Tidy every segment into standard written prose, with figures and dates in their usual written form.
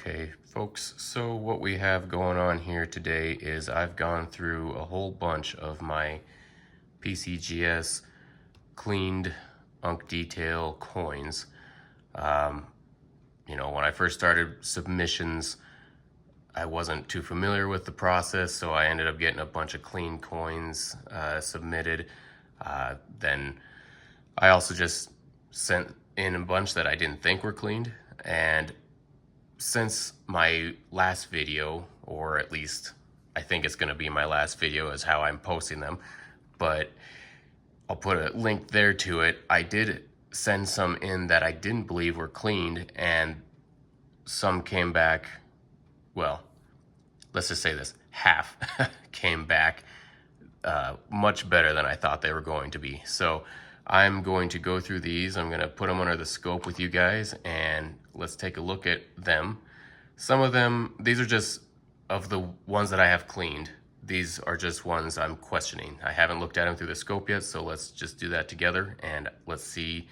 Okay, folks, so what we have going on here today is I've gone through a whole bunch of my PCGS cleaned unk detail coins. When I first started submissions, I wasn't too familiar with the process, so I ended up getting a bunch of clean coins submitted. Then I also just sent in a bunch that I didn't think were cleaned, and since my last video, or at least I think it's going to be my last video is how I'm posting them, but I'll put a link there to it. I did send some in that I didn't believe were cleaned, and some came back, well, let's just say this, half came back much better than I thought they were going to be. So I'm going to go through these. I'm going to put them under the scope with you guys, and let's take a look at them. Some of them, these are just of the ones that I have cleaned. These are just ones I'm questioning. I haven't looked at them through the scope yet, so let's just do that together, and let's see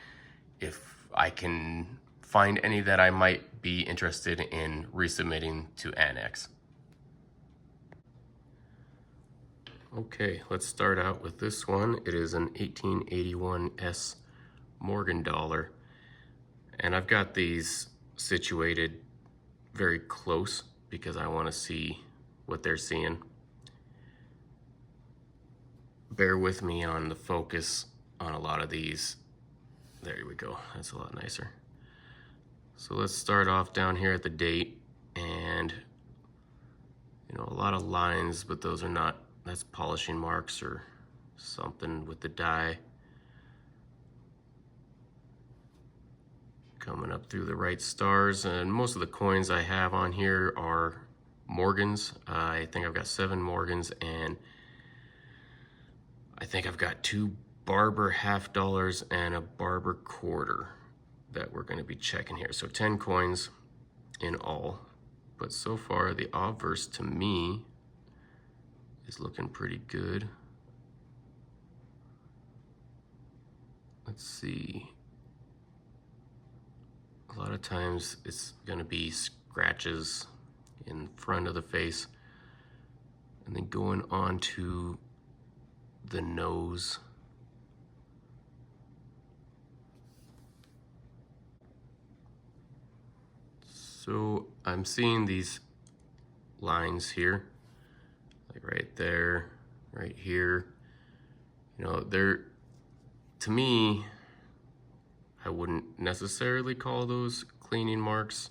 if I can find any that I might be interested in resubmitting to Anacs. Okay, let's start out with this one. It is an 1881 S Morgan dollar, and I've got these situated very close because I want to see what they're seeing. Bear with me on the focus on a lot of these. There we go, that's a lot nicer. So let's start off down here at the date, and a lot of lines, but those are not, that's polishing marks or something with the die. Coming up through the right stars, and most of the coins I have on here are Morgans. I think I've got 7 Morgans, and I think I've got 2 Barber half dollars and a Barber quarter that we're going to be checking here. So 10 coins in all, but so far the obverse to me is looking pretty good. Let's see. A lot of times it's going to be scratches in front of the face, and then going on to the nose. So I'm seeing these lines here, like right there, right here. They're, to me, I wouldn't necessarily call those cleaning marks.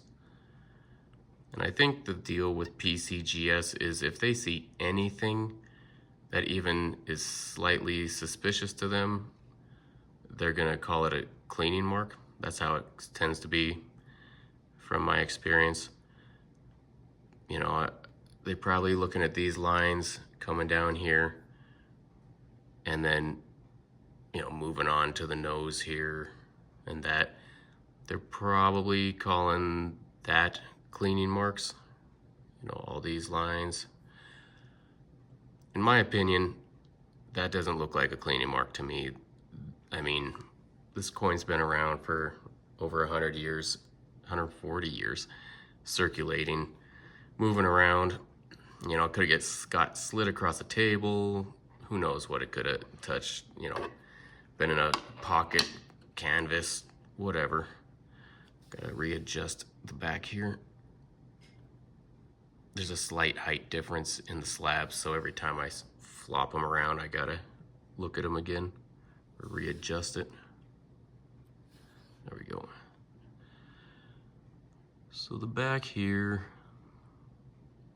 And I think the deal with PCGS is if they see anything that even is slightly suspicious to them, they're gonna call it a cleaning mark. That's how it tends to be from my experience. They're probably looking at these lines coming down here, and then, moving on to the nose here, and that they're probably calling that cleaning marks. All these lines. In my opinion, that doesn't look like a cleaning mark to me. I mean, this coin's been around for over 100 years, 140 years, circulating, moving around. It could have got slid across the table. Who knows what it could have touched, been in a pocket, canvas, whatever. Gotta readjust the back here. There's a slight height difference in the slabs, so every time I flop them around, I gotta look at them again or readjust it. There we go. So the back here,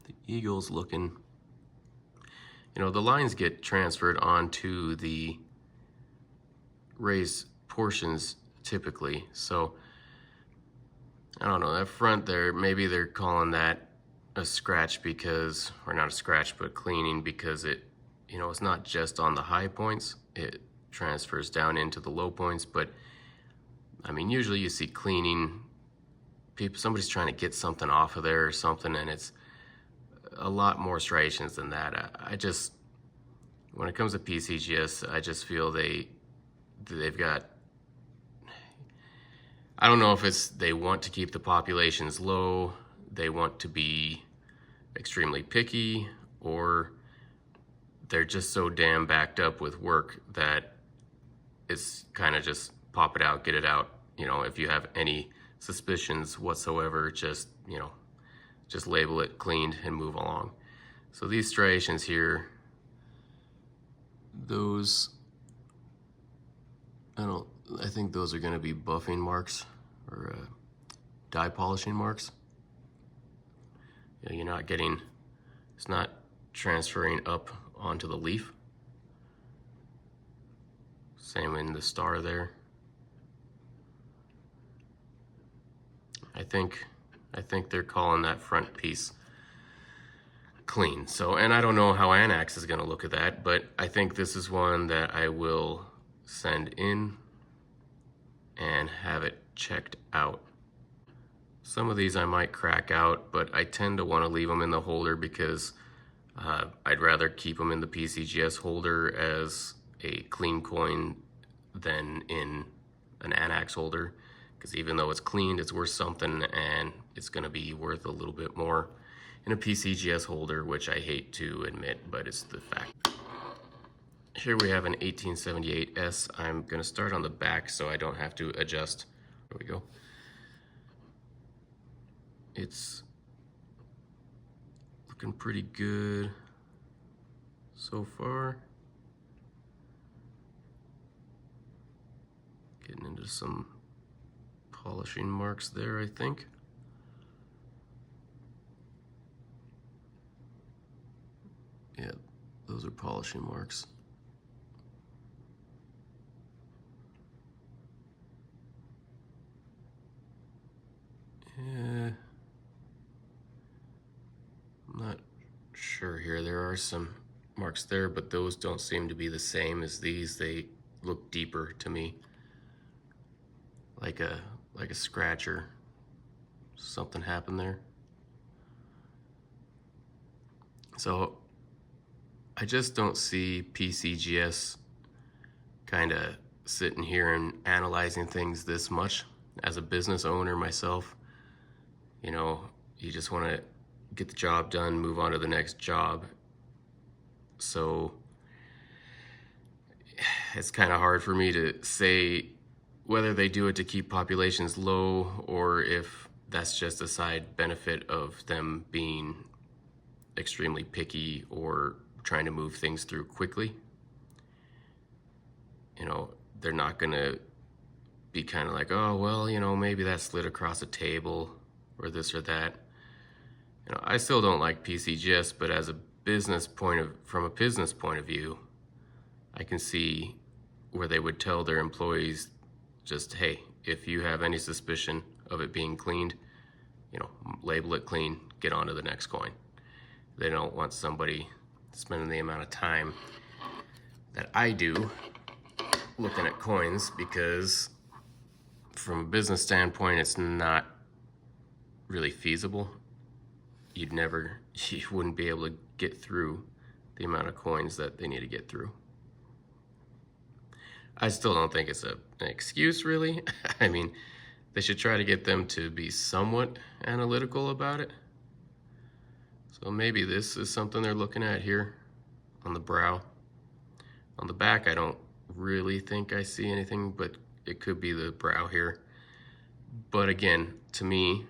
the eagle's looking, the lines get transferred onto the raised portions typically. So I don't know, that front there, maybe they're calling that a scratch because, or not a scratch, but cleaning because it, it's not just on the high points, it transfers down into the low points. But I mean, usually you see cleaning, somebody's trying to get something off of there or something, and it's a lot more striations than that. I just, when it comes to PCGS, I just feel they've got, I don't know if it's they want to keep the populations low, they want to be extremely picky, or they're just so damn backed up with work that it's kind of just pop it out, get it out. You know, if you have any suspicions whatsoever, just, you know, just label it cleaned and move along. So these striations here, those, I think those are gonna be buffing marks or dye polishing marks. You know, you're not getting, it's not transferring up onto the leaf. Same in the star there. I think they're calling that front piece clean. So, and I don't know how Anacs is gonna look at that, but I think this is one that I will send in and have it checked out. Some of these I might crack out, but I tend to want to leave them in the holder because I'd rather keep them in the PCGS holder as a clean coin than in an Anacs holder, because even though it's cleaned, it's worth something, and it's going to be worth a little bit more in a PCGS holder, which I hate to admit, but it's the fact. Here we have an 1878S. I'm going to start on the back so I don't have to adjust. There we go. It's looking pretty good so far. Getting into some polishing marks there, I think. Yeah, those are polishing marks. Yeah. I'm not sure here. There are some marks there, but those don't seem to be the same as these. They look deeper to me, like a scratch or something happened there. So I just don't see PCGS kind of sitting here and analyzing things this much. As a business owner myself, you know, you just want to get the job done, move on to the next job. So it's kind of hard for me to say whether they do it to keep populations low or if that's just a side benefit of them being extremely picky or trying to move things through quickly. You know, they're not gonna be kind of like, oh, well, you know, maybe that slid across a table or this or that. You know, I still don't like PCGS, but as a from a business point of view, I can see where they would tell their employees just, hey, if you have any suspicion of it being cleaned, you know, label it clean, get on to the next coin. They don't want somebody spending the amount of time that I do looking at coins, because from a business standpoint, it's not really feasible. You wouldn't be able to get through the amount of coins that they need to get through. I still don't think it's an excuse, really. I mean, they should try to get them to be somewhat analytical about it. So maybe this is something they're looking at here on the brow. On the back, I don't really think I see anything, but it could be the brow here. But again, to me,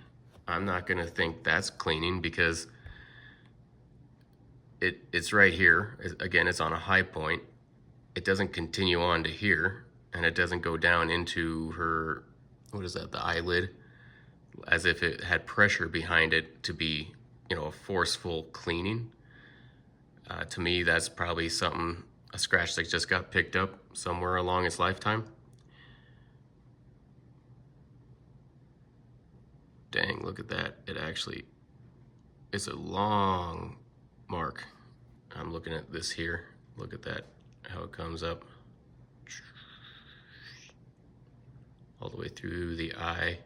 I'm not gonna think that's cleaning because it's right here. Again, it's on a high point. It doesn't continue on to here, and it doesn't go down into her, what is that, the eyelid, as if it had pressure behind it to be, you know, a forceful cleaning. To me, that's probably something, a scratch that just got picked up somewhere along its lifetime. Dang, look at that. It's a long mark. I'm looking at this here. Look at that, how it comes up all the way through the eye.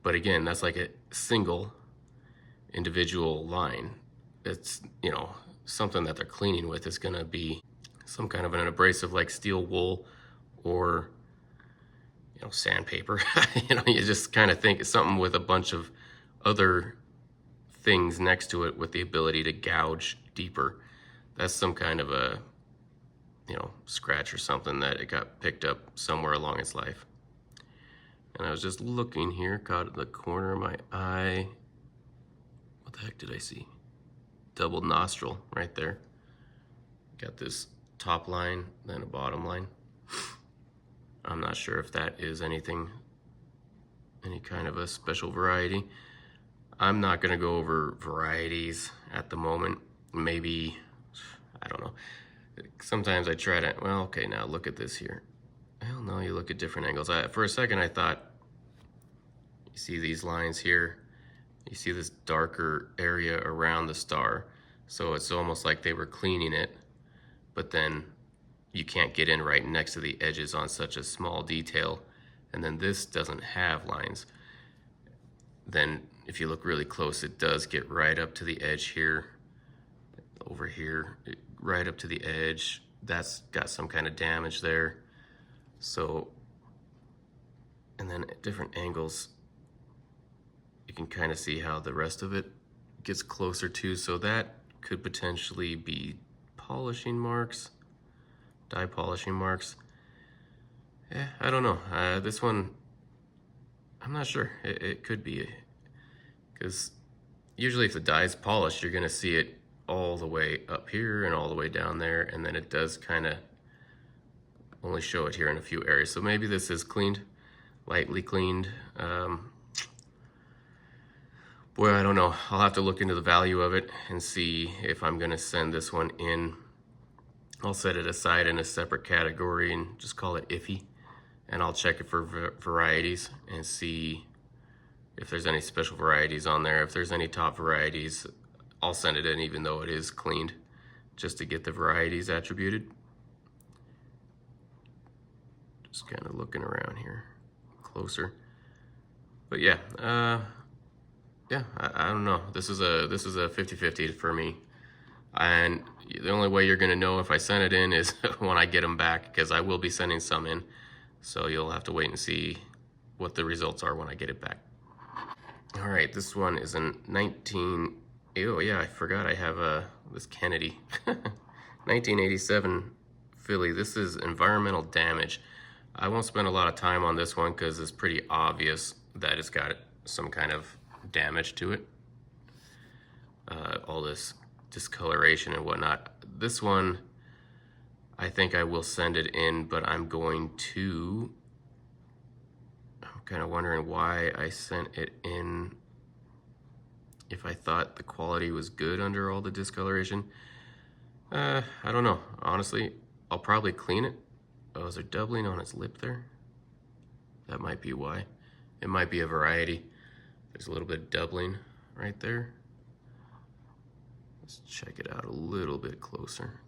But again, that's like a single individual line. It's, you know, something that they're cleaning with is gonna be some kind of an abrasive like steel wool or, you know, sandpaper. You know, you just kind of think it's something with a bunch of other things next to it with the ability to gouge deeper. That's some kind of a, scratch or something that it got picked up somewhere along its life. And I was just looking here, caught at the corner of my eye. What the heck did I see? Double nostril right there. Got this top line, then a bottom line. I'm not sure if that is any kind of a special variety. I'm not gonna go over varieties at the moment. Maybe, I don't know. Sometimes I try to, well, okay, now look at this here. Well, no, you look at different angles. For a second I thought, you see these lines here, you see this darker area around the star. So it's almost like they were cleaning it, but then you can't get in right next to the edges on such a small detail. And then this doesn't have lines. Then if you look really close, it does get right up to the edge here, over here, right up to the edge. That's got some kind of damage there. So, and then at different angles, you can kind of see how the rest of it gets closer to. So that could potentially be polishing marks, dye polishing marks. I don't know. This one, I'm not sure. It could be, because usually if the dye is polished, you're gonna see it all the way up here and all the way down there, and then it does kind of only show it here in a few areas. So maybe this is cleaned, lightly cleaned. Boy, I don't know. I'll have to look into the value of it and see if I'm gonna send this one in. I'll set it aside in a separate category and just call it iffy. And I'll check it for varieties and see if there's any special varieties on there. If there's any top varieties, I'll send it in even though it is cleaned, just to get the varieties attributed. Just kind of looking around here closer. But yeah, I don't know. This is a 50-50 for me. And the only way you're gonna know if I send it in is when I get them back, because I will be sending some in. So you'll have to wait and see what the results are when I get it back. All right, this one is a oh yeah, I forgot I have this Kennedy. 1987 filly. This is environmental damage. I won't spend a lot of time on this one because it's pretty obvious that it's got some kind of damage to it. All this discoloration and whatnot. This one, I think I will send it in, but I'm kind of wondering why I sent it in if I thought the quality was good under all the discoloration. I don't know. Honestly, I'll probably clean it. Oh, is there doubling on its lip there? That might be why. It might be a variety. There's a little bit of doubling right there. Let's check it out a little bit closer.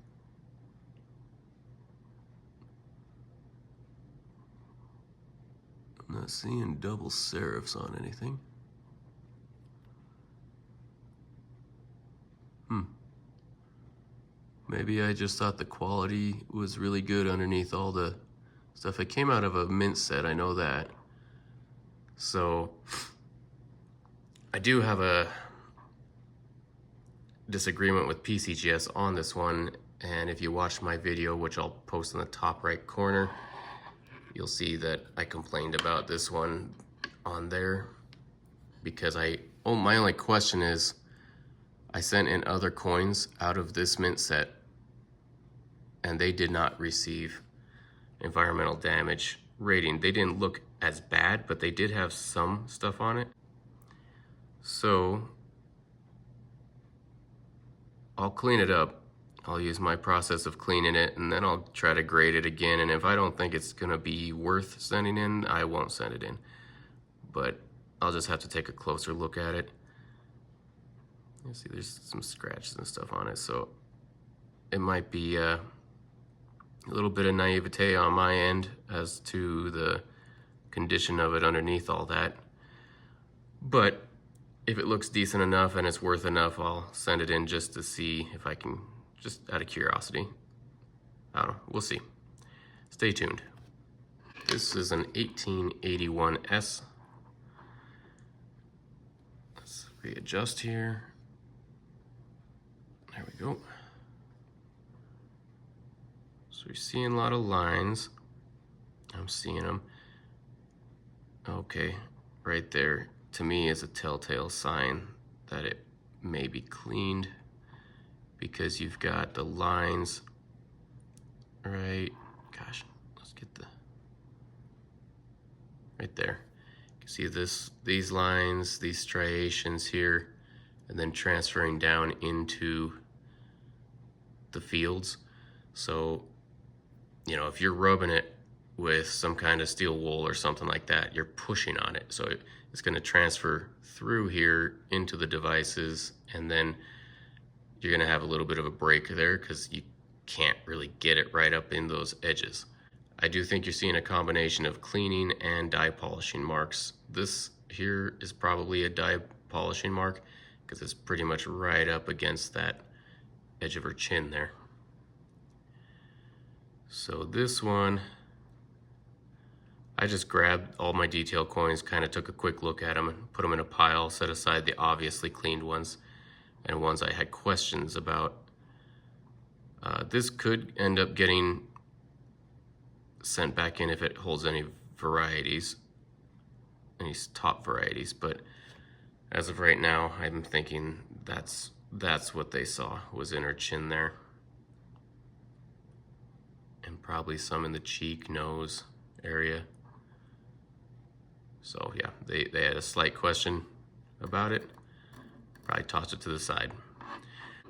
I'm not seeing double serifs on anything. Maybe I just thought the quality was really good underneath all the stuff. It came out of a mint set, I know that. So I do have a disagreement with PCGS on this one, and if you watch my video, which I'll post in the top right corner, you'll see that I complained about this one on there because my only question is, I sent in other coins out of this mint set and they did not receive environmental damage rating. They didn't look as bad, but they did have some stuff on it. So I'll clean it up. I'll use my process of cleaning it, and then I'll try to grade it again. And if I don't think it's gonna be worth sending in, I won't send it in. But I'll just have to take a closer look at it. You see there's some scratches and stuff on it, so it might be a little bit of naivete on my end as to the condition of it underneath all that. But if it looks decent enough and it's worth enough, I'll send it in just to see if I can, just out of curiosity. I don't know, we'll see. Stay tuned. This is an 1881S. Let's readjust here. There we go. So you're seeing a lot of lines. I'm seeing them. Okay, right there to me is a telltale sign that it may be cleaned, because you've got the lines right, gosh, let's get the, right there. You can see these lines, these striations here, and then transferring down into the fields. So, you know, if you're rubbing it with some kind of steel wool or something like that, you're pushing on it. So it's gonna transfer through here into the devices, and then you're gonna have a little bit of a break there because you can't really get it right up in those edges. I do think you're seeing a combination of cleaning and dye polishing marks. This here is probably a dye polishing mark because it's pretty much right up against that edge of her chin there. So this one, I just grabbed all my detail coins, kind of took a quick look at them and put them in a pile, set aside the obviously cleaned ones and ones I had questions about. This could end up getting sent back in if it holds any varieties, any top varieties, but as of right now, I'm thinking that's what they saw, was in her chin there. And probably some in the cheek, nose area. So yeah, they had a slight question about it. Probably tossed it to the side.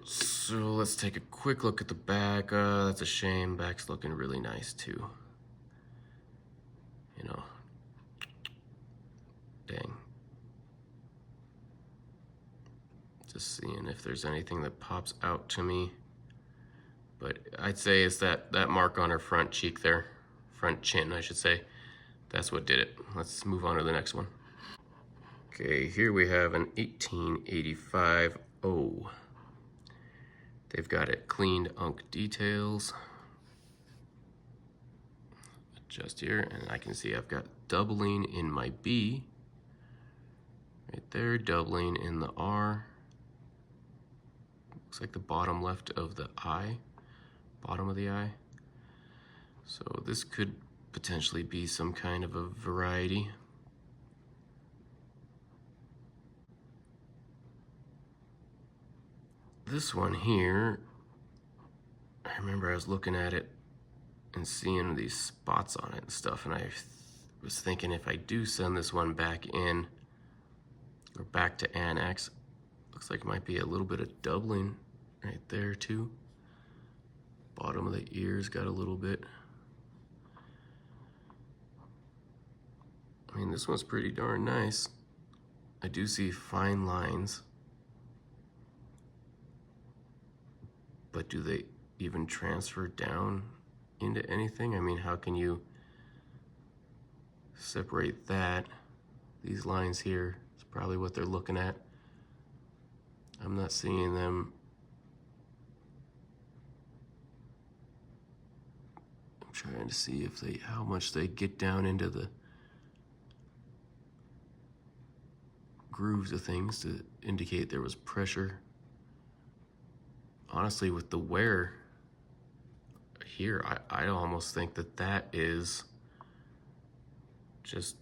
So let's take a quick look at the back. That's a shame. Back's looking really nice too. You know, dang. Just seeing if there's anything that pops out to me. But I'd say it's that mark on her front cheek there, front chin, I should say. That's what did it. Let's move on to the next one. Okay, here we have an 1885 O. They've got it cleaned unk details. Adjust here, and I can see I've got doubling in my B. Right there, doubling in the R. Looks like the bottom left of the I. Bottom of the eye. So this could potentially be some kind of a variety. This one here, I remember I was looking at it and seeing these spots on it and stuff, and I was thinking if I do send this one back in, or back to Anacs, looks like it might be a little bit of doubling right there too. Bottom of the ears got a little bit. I mean, this one's pretty darn nice. I do see fine lines. But do they even transfer down into anything? I mean, how can you separate that? These lines here, it's probably what they're looking at. I'm not seeing them. I'm trying to see if how much they get down into the grooves of things to indicate there was pressure. Honestly, with the wear here, I almost think that is just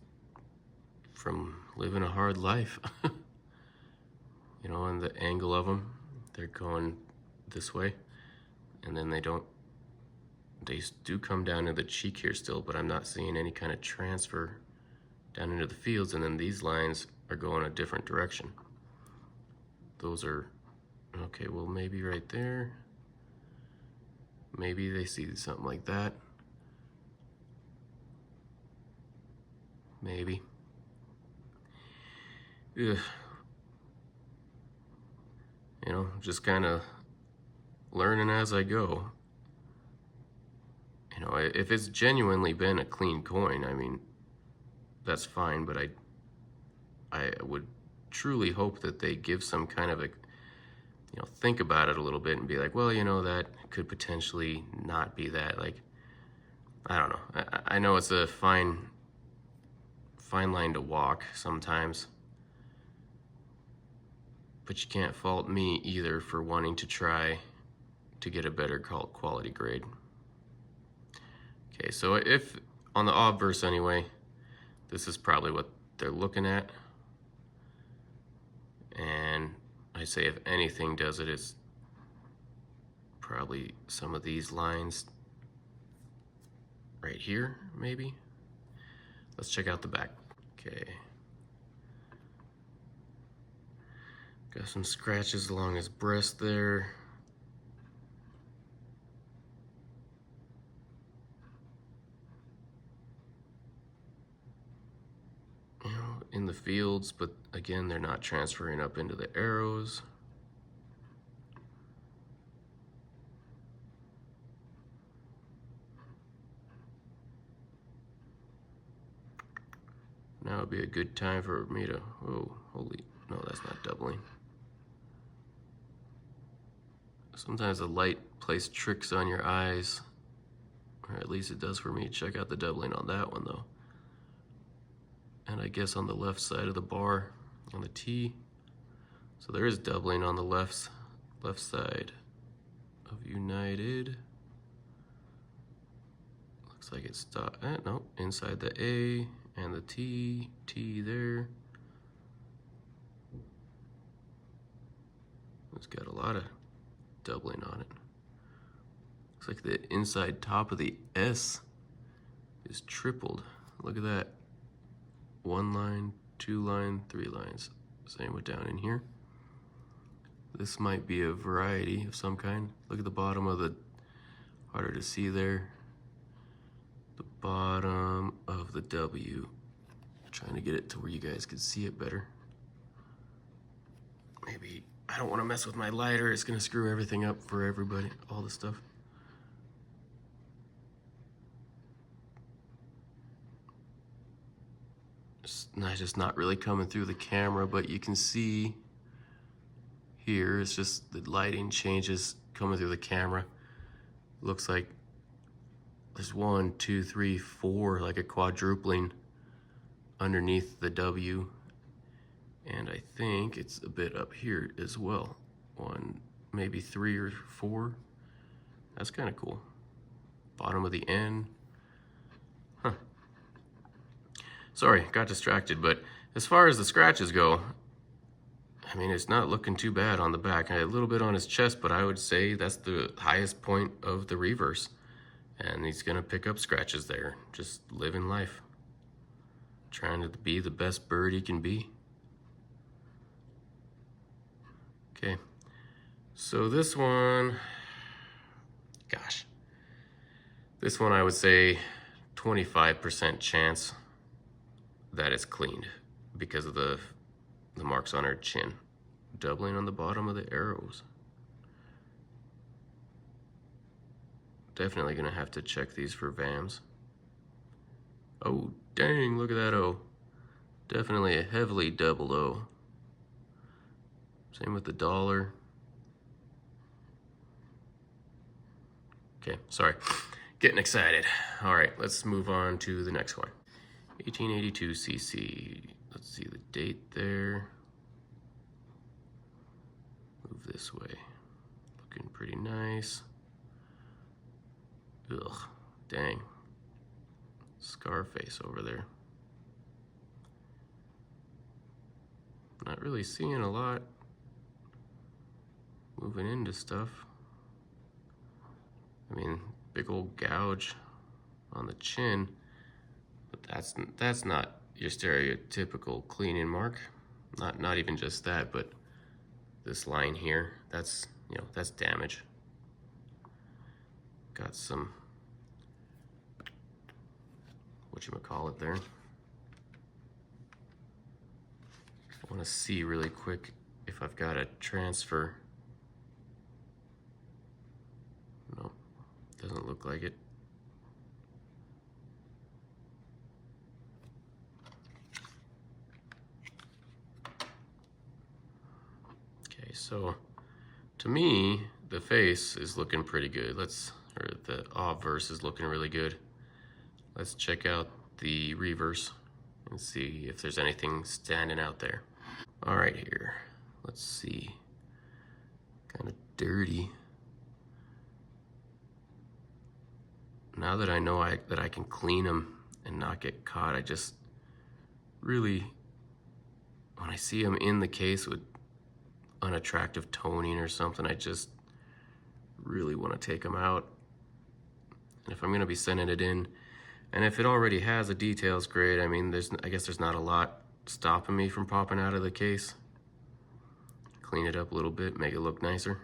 from living a hard life. You know, and the angle of them, they're going this way, and then they do come down to the cheek here still, but I'm not seeing any kind of transfer down into the fields, and then these lines are going a different direction. Those are, okay, well maybe right there. Maybe they see something like that. Maybe. Ugh. You know, just kind of learning as I go. You know, if it's genuinely been a clean coin, I mean, that's fine, but I would truly hope that they give some kind of a, you know, think about it a little bit and be like, well, you know, that could potentially not be that. Like, I don't know. I know it's a fine line to walk sometimes. but you can't fault me either for wanting to try to get a better quality grade. Okay, so if on the obverse anyway, this is probably what they're looking at. And I say if anything does it, it's probably some of these lines right here, maybe. Let's check out the back. Okay. Got some scratches along his breast there. You know, in the fields, but again, they're not transferring up into the arrows. Now would be a good time for me to, oh, holy, no, that's not doubling. Sometimes the light plays tricks on your eyes, or at least it does for me. Check out the doubling on that one though. And I guess on the left side of the bar, on the T. So there is doubling on the left side of United. Looks like it's no, inside the A and the T there. It's got a lot of doubling on it. Looks like the inside top of the S is tripled. Look at that. 1 line, 2 line, 3 lines. Same with down in here. This might be a variety of some kind. Look at the bottom of the, harder to see there. The bottom of the W. Trying to get it to where you guys can see it better. Maybe, I don't want to mess with my lighter. It's gonna screw everything up for everybody, all the stuff. It's just not really coming through the camera, but you can see here, it's just the lighting changes coming through the camera. Looks like there's 1, 2, 3, 4, like a quadrupling underneath the W. And I think it's a bit up here as well. 1, maybe 3 or 4. That's kind of cool. Bottom of the N. Huh. Sorry, got distracted, but as far as the scratches go, I mean, it's not looking too bad on the back. I had a little bit on his chest, but I would say that's the highest point of the reverse. And he's gonna pick up scratches there. Just living life. Trying to be the best bird he can be. Okay, so this one, gosh. This one I would say 25% chance that it's cleaned because of the marks on her chin. Doubling on the bottom of the arrows. Definitely gonna have to check these for VAMs. Oh, dang, look at that O. Definitely a heavily doubled O. Same with the dollar. Okay, sorry, getting excited. All right, let's move on to the next one. 1882 CC. Let's see the date there. Move this way. Looking pretty nice. Ugh, dang. Scarface over there. Not really seeing a lot moving into stuff. I mean, big old gouge on the chin, but that's not your stereotypical cleaning mark. Not even just that, but this line here, that's, you know, that's damage. Got some, whatchamacallit there. I want to see really quick if I've got a transfer. No, doesn't look like it. Okay, so to me, the face is looking pretty good. Or the obverse is looking really good. Let's check out the reverse and see if there's anything standing out there. All right, here. Let's see. Kind of dirty. Now that I know that I can clean them and not get caught, I just really, when I see them in the case with unattractive toning or something, I just really want to take them out. And if I'm going to be sending it in, and if it already has a details grade, I mean, I guess there's not a lot stopping me from popping out of the case. Clean it up a little bit, make it look nicer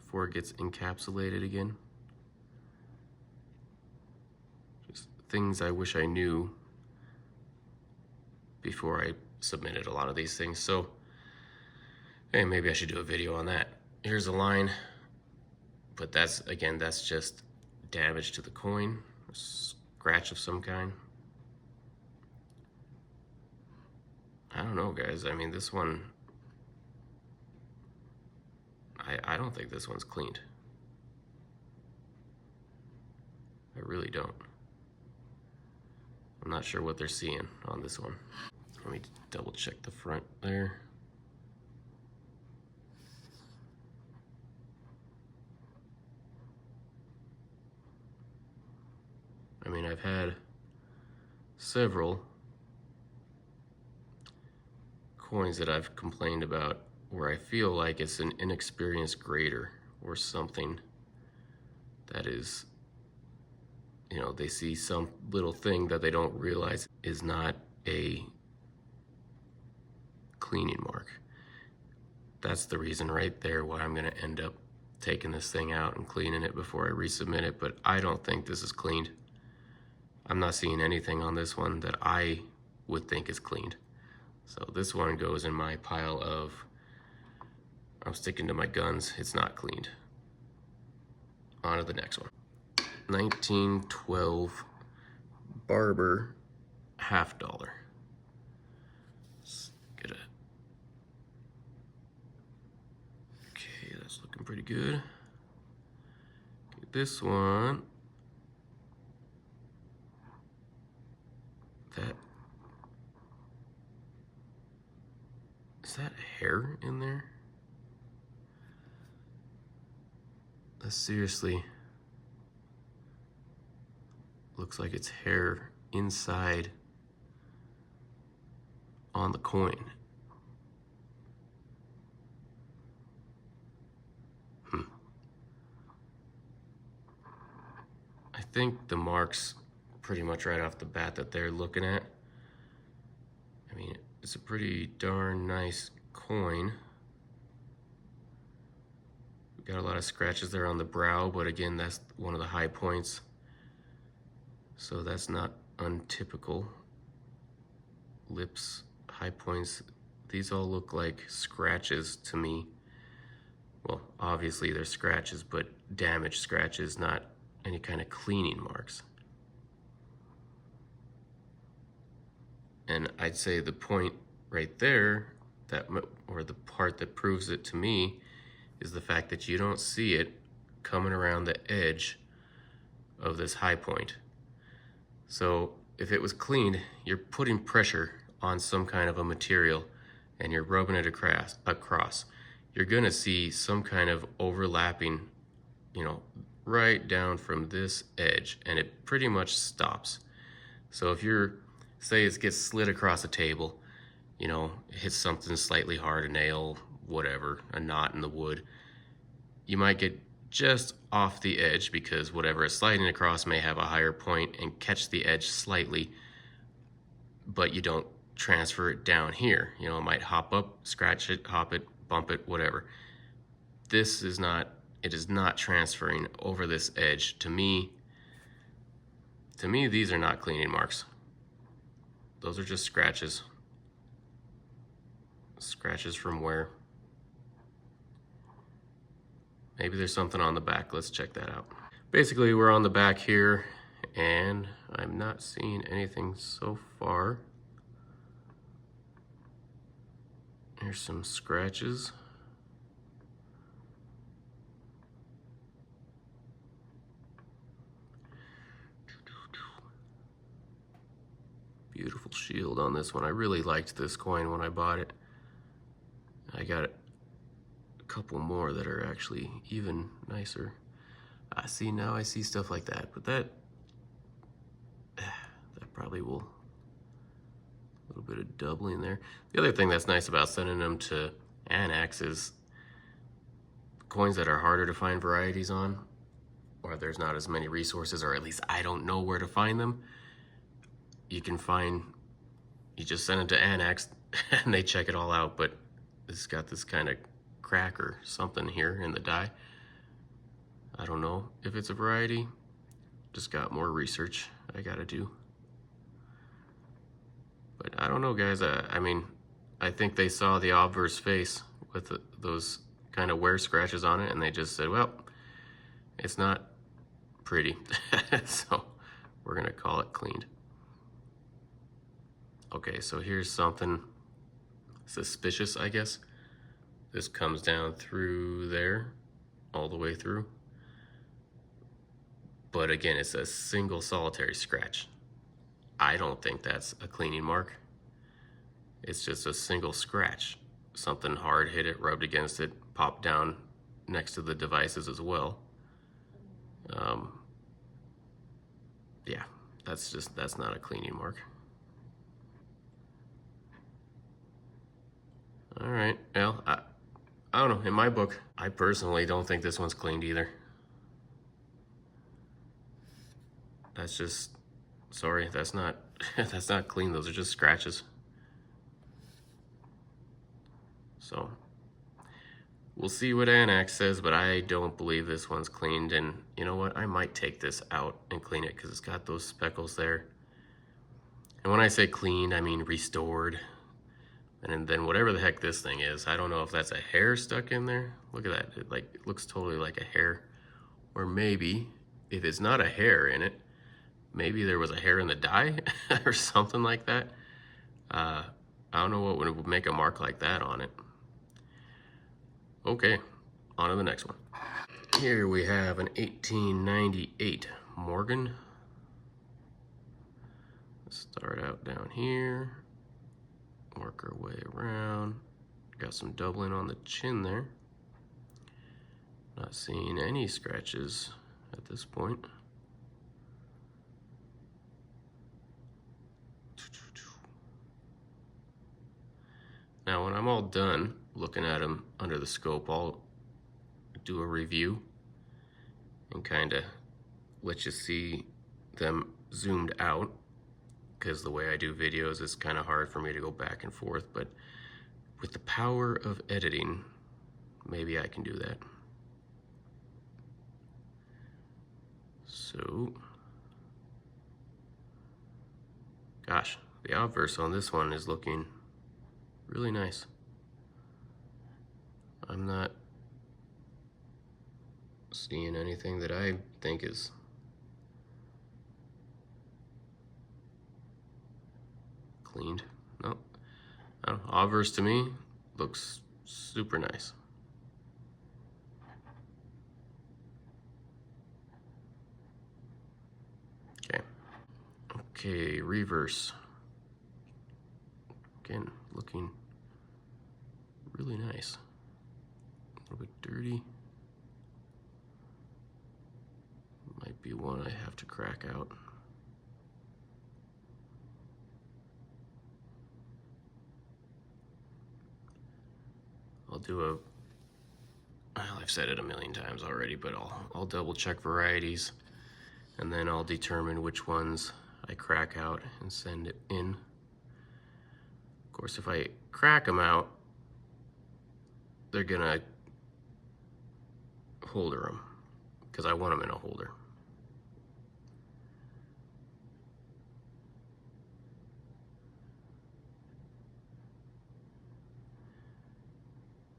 before it gets encapsulated again. Just things I wish I knew before I submitted a lot of these things. So, hey, maybe I should do a video on that. Here's a line, but that's, again, that's just damage to the coin, a scratch of some kind. I don't know, guys. I mean, this one, I don't think this one's cleaned. I really don't. I'm not sure what they're seeing on this one. Let me double check the front there. I mean, I've had several coins that I've complained about where I feel like it's an inexperienced grader or something that is, you know, they see some little thing that they don't realize is not a cleaning mark. That's the reason right there why I'm gonna end up taking this thing out and cleaning it before I resubmit it, but I don't think this is cleaned. I'm not seeing anything on this one that I would think is cleaned. So this one goes in my pile of, I'm sticking to my guns, it's not cleaned. On to the next one. 1912 Barber $50. Let's get it. Okay, that's looking pretty good. Get this one. Is that hair in there? That seriously looks like it's hair inside on the coin. I think the marks pretty much right off the bat that they're looking at. I mean, it's a pretty darn nice coin. We've got a lot of scratches there on the brow, but again, that's one of the high points. So that's not untypical. Lips, high points, these all look like scratches to me. Well, obviously they're scratches, but damaged scratches, not any kind of cleaning marks. And I'd say the point right there, or the part that proves it to me, is the fact that you don't see it coming around the edge of this high point. So if it was cleaned, you're putting pressure on some kind of a material and you're rubbing it across. You're gonna see some kind of overlapping, you know, right down from this edge, and it pretty much stops. So if you're, say it gets slid across a table, you know, hits something slightly hard, a nail, whatever, a knot in the wood, you might get just off the edge because whatever is sliding across may have a higher point and catch the edge slightly, but you don't transfer it down here. You know, it might hop up, scratch it, hop it, bump it, whatever. This is not, it is not transferring over this edge. To me, these are not cleaning marks. Those are just scratches. Scratches from where? Maybe there's something on the back. Let's check that out. Basically, we're on the back here, and I'm not seeing anything so far. Here's some scratches. Beautiful shield on this one. I really liked this coin when I bought it. I got a couple more that are actually even nicer. See, now I see stuff like that, but that probably will, a little bit of doubling there. The other thing that's nice about sending them to Anacs is coins that are harder to find varieties on, or there's not as many resources, or at least I don't know where to find them. You just send it to Anacs and they check it all out, but it's got this kind of crack or something here in the die. I don't know if it's a variety. Just got more research I gotta do. But I don't know, guys. I mean, I think they saw the obverse face with those kind of wear scratches on it, and they just said, well, it's not pretty. So we're gonna call it cleaned. Okay, so here's something suspicious, I guess. This comes down through there, all the way through. But again, it's a single solitary scratch. I don't think that's a cleaning mark. It's just a single scratch. Something hard hit it, rubbed against it, popped down next to the devices as well. Yeah, that's not a cleaning mark. All right, well, I don't know. In my book, I personally don't think this one's cleaned either. That's just, sorry, that's not that's not clean. Those are just scratches. So we'll see what Anacs says, but I don't believe this one's cleaned. And you know what? I might take this out and clean it because it's got those speckles there. And when I say cleaned, I mean restored. And then whatever the heck this thing is, I don't know if that's a hair stuck in there. Look at that. It looks totally like a hair. Or maybe, if it's not a hair in it, maybe there was a hair in the die or something like that. I don't know what would make a mark like that on it. Okay, on to the next one. Here we have an 1898 Morgan. Let's start out down here, work our way around. Got some doubling on the chin there. Not seeing any scratches at this point. Now, when I'm all done looking at them under the scope, I'll do a review and kind of let you see them zoomed out, because the way I do videos, it's kind of hard for me to go back and forth, but with the power of editing, maybe I can do that. So, gosh, the obverse on this one is looking really nice. I'm not seeing anything that I think is cleaned. No, obverse to me looks super nice. Okay, reverse. Again, looking really nice. A little bit dirty. Might be one I have to crack out. I'll do I've said it a million times already, but I'll double check varieties, and then I'll determine which ones I crack out and send it in. Of course, if I crack them out, they're gonna holder them, because I want them in a holder.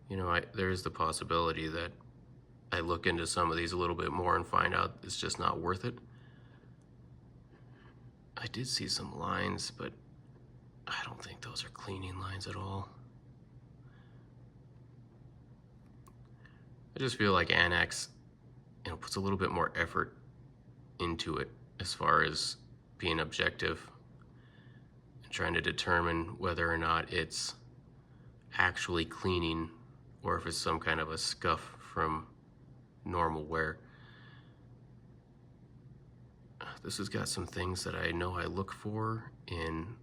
You know, there is the possibility that I look into some of these a little bit more and find out it's just not worth it. I did see some lines, but I don't think those are cleaning lines at all. I just feel like Anacs, puts a little bit more effort into it as far as being objective and trying to determine whether or not it's actually cleaning or if it's some kind of a scuff from normal wear. This has got some things that I know I look for in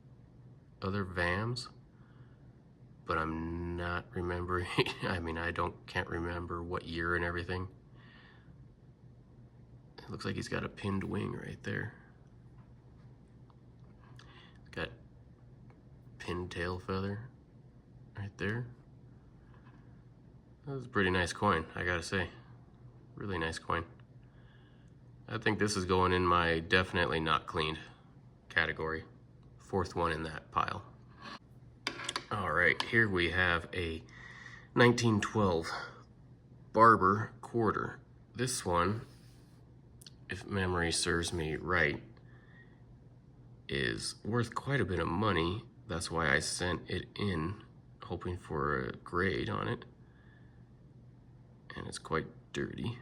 other VAMs, but I'm not remembering. I mean, can't remember what year and everything. It looks like he's got a pinned wing right there. It's got pinned tail feather right there. That was a pretty nice coin, I gotta say. Really nice coin. I think this is going in my definitely not cleaned category. Fourth one in that pile. All right, here we have a 1912 Barber quarter. This one, if memory serves me right, is worth quite a bit of money. That's why I sent it in, hoping for a grade on it. And it's quite dirty.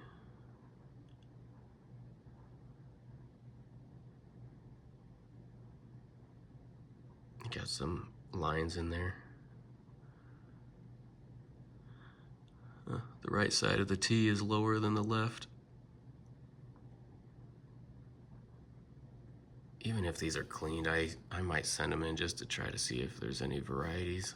Got some lines in there. The right side of the T is lower than the left. Even if these are cleaned, I might send them in just to try to see if there's any varieties.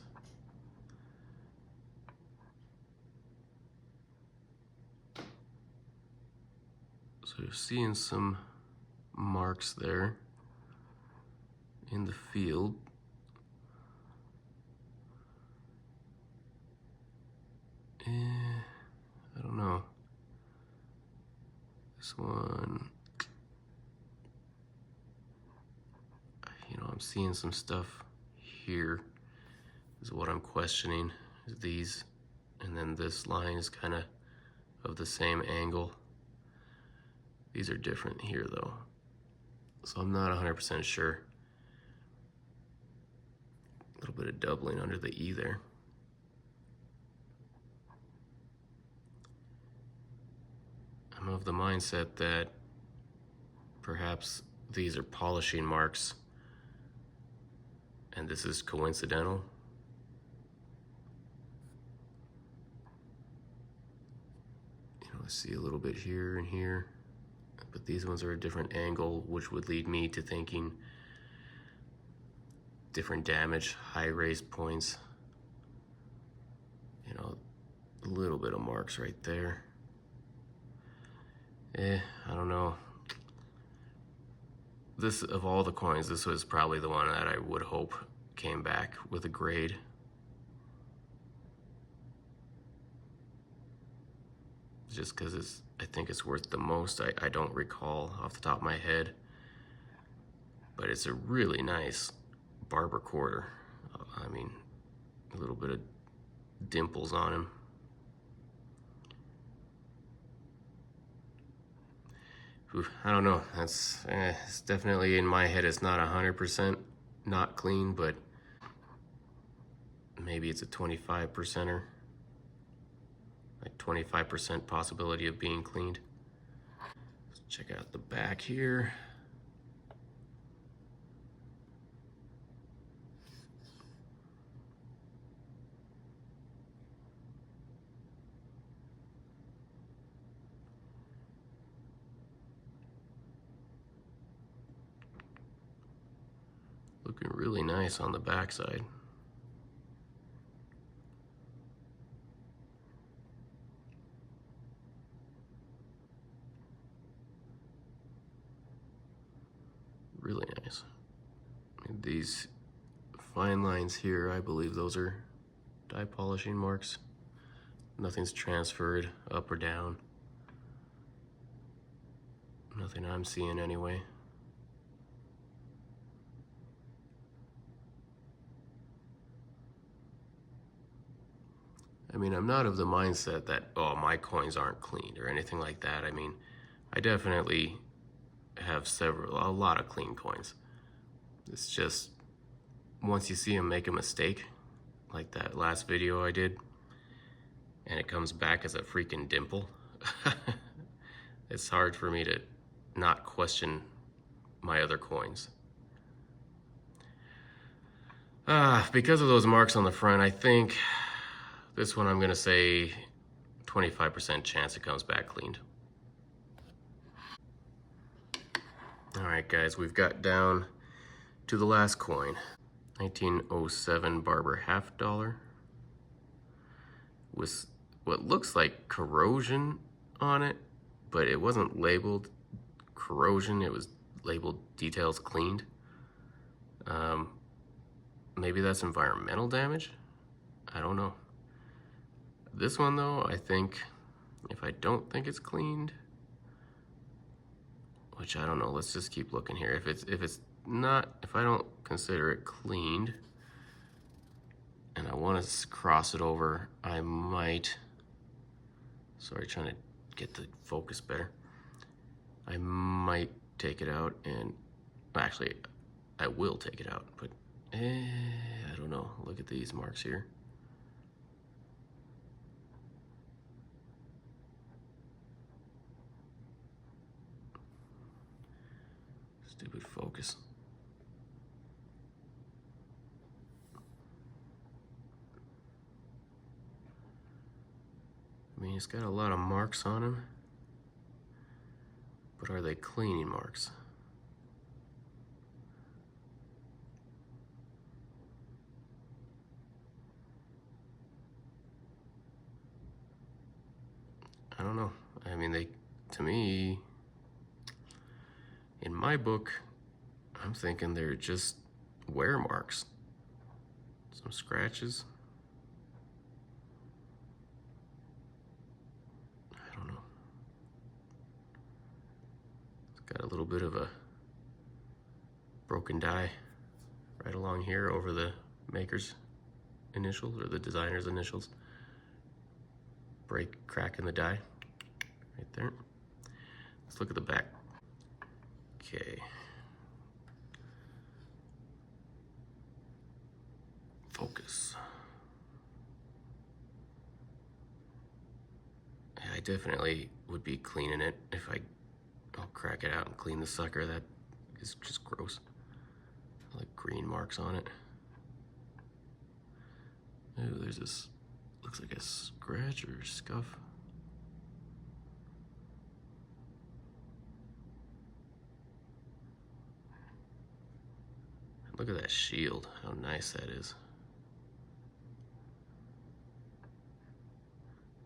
So you're seeing some marks there in the field. I don't know. This one, I'm seeing some stuff here is what I'm questioning, is these, and then this line is kind of the same angle. These are different here though, so I'm not 100% sure. A little bit of doubling under the E there. I'm of the mindset that perhaps these are polishing marks and this is coincidental. I see a little bit here and here, but these ones are a different angle, which would lead me to thinking different damage, high raised points. A little bit of marks right there. I don't know. This, of all the coins, this was probably the one that I would hope came back with a grade. Just because I think it's worth the most. I don't recall off the top of my head, but it's a really nice Barber quarter. I mean, a little bit of dimples on him. I don't know. It's definitely in my head. It's not 100% not clean, but maybe it's a 25%er, like 25% possibility of being cleaned. Let's check out the back here. Looking really nice on the backside. Really nice. And these fine lines here, I believe those are die polishing marks. Nothing's transferred up or down. Nothing I'm seeing anyway. I mean, I'm not of the mindset that, oh, my coins aren't cleaned or anything like that. I mean, I definitely have a lot of clean coins. It's just, once you see them make a mistake, like that last video I did, and it comes back as a freaking dimple, it's hard for me to not question my other coins. Because of those marks on the front, I think This one I'm gonna say 25% chance it comes back cleaned. All right, guys, we've got down to the last coin. 1907 Barber half dollar with what looks like corrosion on it, but it wasn't labeled corrosion, it was labeled details cleaned. Maybe that's environmental damage? I don't know. This one though, I think, if I don't think it's cleaned, which I don't know, let's just keep looking here. If it's not, if I don't consider it cleaned, and I want to cross it over, I might, sorry, trying to get the focus better. I might take it out and, actually, I will take it out, but I don't know. Look at these marks here. Stupid focus. I mean, it's got a lot of marks on him, but are they cleaning marks? I don't know. I mean, they, to me, in my book, I'm thinking they're just wear marks. Some scratches. I don't know. It's got a little bit of a broken die right along here over the maker's initials or the designer's initials. Break, crack in the die right there. Let's look at the back. Okay. Focus. I definitely would be cleaning it if I'll crack it out and clean the sucker. That is just gross. Like green marks on it. Ooh, there's this, looks like a scratch or scuff. Look at that shield, how nice that is.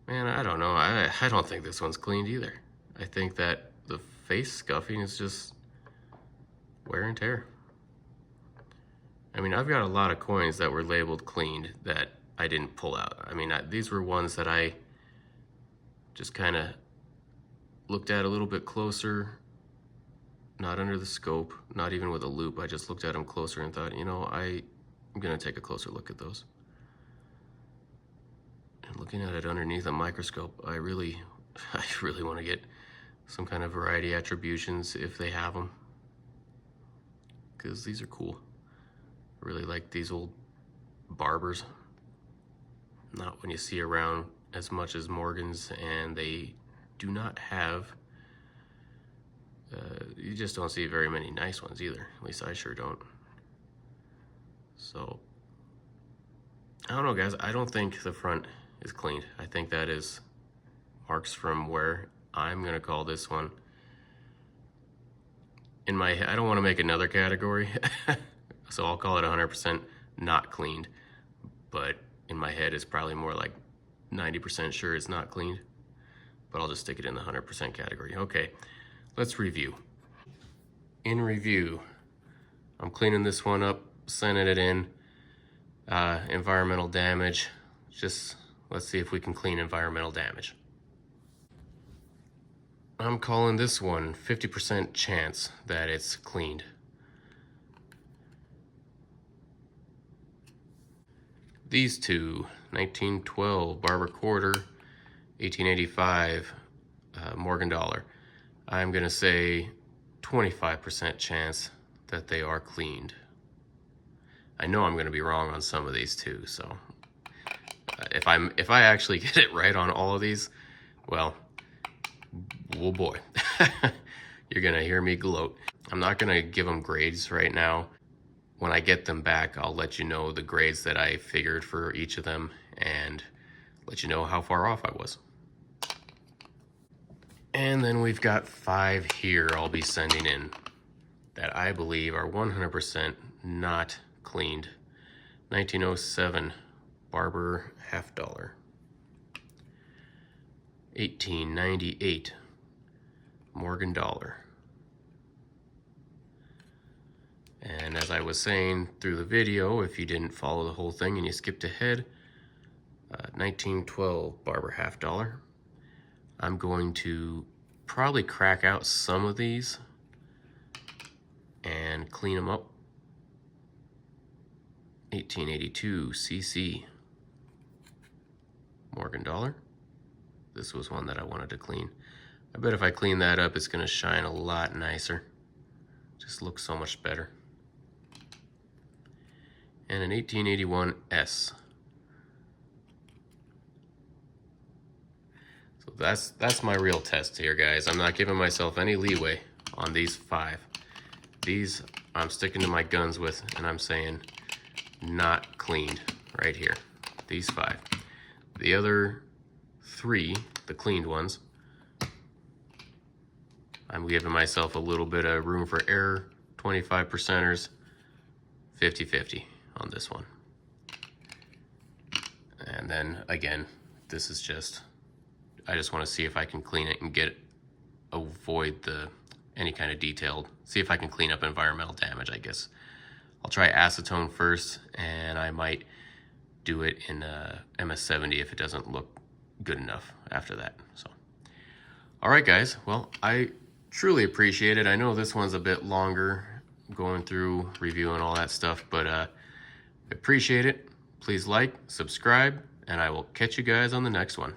Man, I don't know, I don't think this one's cleaned either. I think that the face scuffing is just wear and tear. I mean, I've got a lot of coins that were labeled cleaned that I didn't pull out. I mean, these were ones that I just kind of looked at a little bit closer, not under the scope, not even with a loop. I just looked at them closer and thought, you know, I'm gonna take a closer look at those. And looking at it underneath a microscope, I really want to get some kind of variety attributions if they have them, because these are cool. I really like these old Barbers. Not when you see around as much as Morgan's, and they do not have, you just don't see very many nice ones either. At least I sure don't. So, I don't know, guys. I don't think the front is cleaned. I think that is marks from wear. I'm gonna call this one, in my head, I don't want to make another category, so I'll call it 100% not cleaned, but in my head it's probably more like 90% sure it's not cleaned, but I'll just stick it in the 100% category. Okay, let's review. In review, I'm cleaning this one up, sending it in. Environmental damage, just let's see if we can clean environmental damage. I'm calling this one 50% chance that it's cleaned. These two, 1912 Barber quarter, 1885 Morgan dollar. I'm gonna say 25% chance that they are cleaned. I know I'm gonna be wrong on some of these too, so if I actually get it right on all of these, well, oh boy, you're gonna hear me gloat. I'm not gonna give them grades right now. When I get them back, I'll let you know the grades that I figured for each of them, and let you know how far off I was. And then we've got 5 here I'll be sending in that I believe are 100% not cleaned. 1907 Barber $50. 1898 Morgan dollar. And as I was saying through the video, if you didn't follow the whole thing and you skipped ahead, 1912 Barber $50. I'm going to probably crack out some of these and clean them up. 1882 CC Morgan dollar. This was one that I wanted to clean. I bet if I clean that up, it's gonna shine a lot nicer. Just looks so much better. And an 1881 S. So that's my real test here, guys. I'm not giving myself any leeway on these 5. These I'm sticking to my guns with, and I'm saying not cleaned right here. These 5. The other 3, the cleaned ones, I'm giving myself a little bit of room for error. 25%ers, 50-50 on this one. And then again, this is just, I just want to see if I can clean it and avoid any kind of detailed, see if I can clean up environmental damage, I guess. I'll try acetone first, and I might do it in MS-70 if it doesn't look good enough after that. So, all right, guys. Well, I truly appreciate it. I know this one's a bit longer, going through, reviewing all that stuff, but I appreciate it. Please like, subscribe, and I will catch you guys on the next one.